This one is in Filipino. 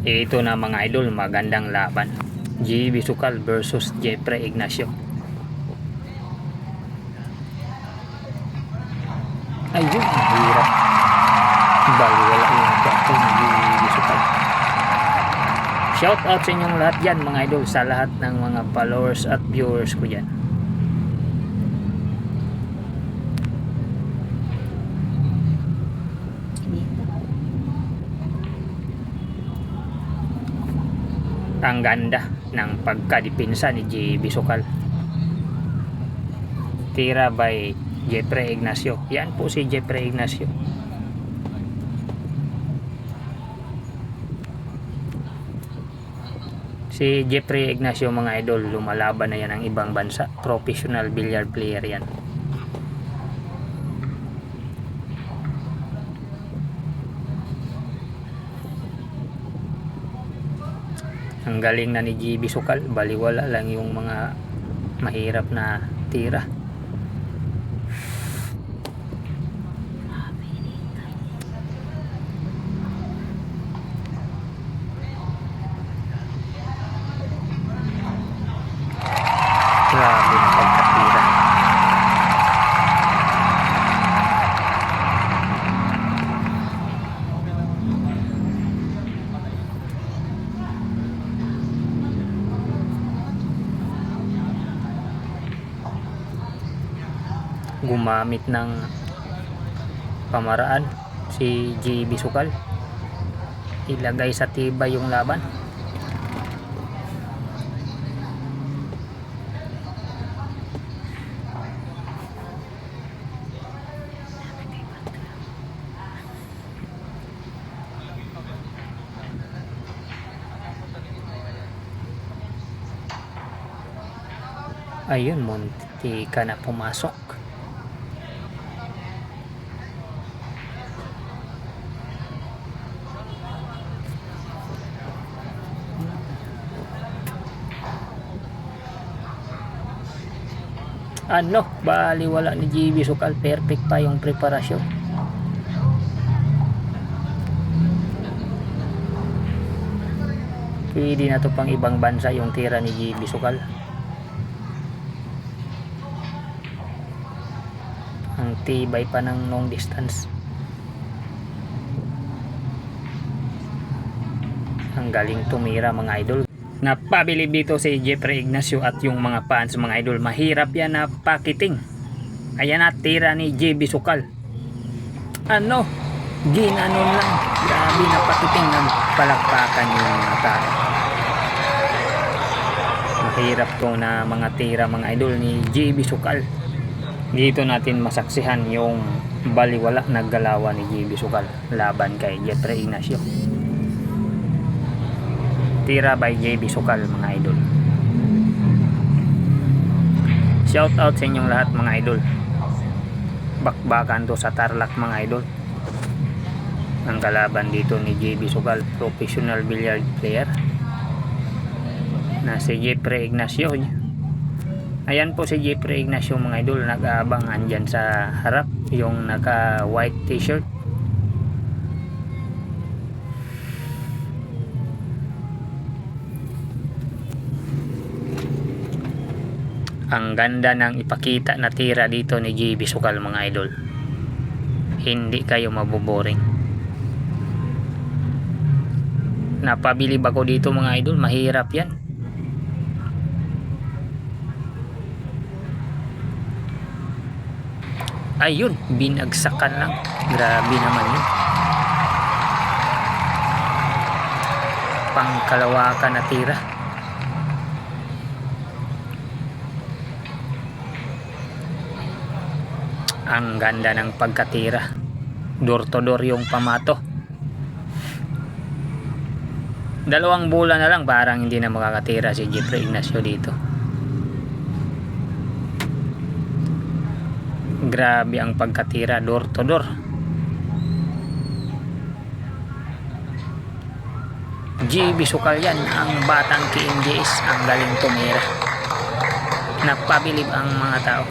Ito na mga idol, magandang laban. GB Sukal versus Jeffrey Ignacio. Ayun, ang hirap. Baliwala yung kwato ni GB Sukal. Shout out sa inyong lahat dyan mga idol, sa lahat ng mga followers at viewers ko dyan. Ang ganda ng pagkadipinsa ni GB Sukal. Tira by Jeffrey Ignacio. Yan po si Jeffrey Ignacio. Si Jeffrey Ignacio mga idol, lumalaban na yan ng ibang bansa. Professional billiard player yan. Ang galing na ni GB Sukal, baliwala lang yung mga mahirap na tira. Grabe na pagkatira. Gumamit ng pamaraan si GB Sukal, ilagay sa tibay yung laban. Ayun, munti ka na pumasok. Ano, baliwala ni GB Sukal, perfect pa yung preparasyon. Pwede na to pang ibang bansa yung tira ni GB Sukal. Ang tibay pa ng long distance. Ang galing tumira mga idol. Napabilib dito si Jeffrey Ignacio at yung mga fans mga idol. Mahirap yan na pakiting. Ayan na, tira ni GB Sukal. Ano? Ginanon lang. Grabe na pakiting ng palakpakan yung mga tao. Mahirap to na mga tira mga idol ni GB Sukal. Dito natin masaksihan yung baliwala na galawan ni GB Sukal laban kay Jeffrey Ignacio. Tira by GB Sukal mga idol. Shout out sa inyong lahat mga idol. Bakbakan to sa Tarlac mga idol. Ang kalaban dito ni GB Sukal, professional billiard player na si Jeffrey Ignacio. Ayan po si Jeffrey Ignacio mga idol, nag-aabang andyan sa harap, yung naka white t-shirt. Ang ganda ng ipakita na tira dito ni GB Sukal mga idol. Hindi kayo maboboring. Napabilib ako dito mga idol, mahirap yan. Ayun, binagsakan lang. Grabe naman yun. Pangkalawakan na tira. Ang ganda ng pagkatira. Door to door yung pamato. 2 bulan na lang parang hindi na makakatira si Jeffrey Ignacio dito. Grabe ang pagkatira, door to door. GB Sukal yan, ang batang KMJS, ang galing tumira. Napabilib ang mga tao.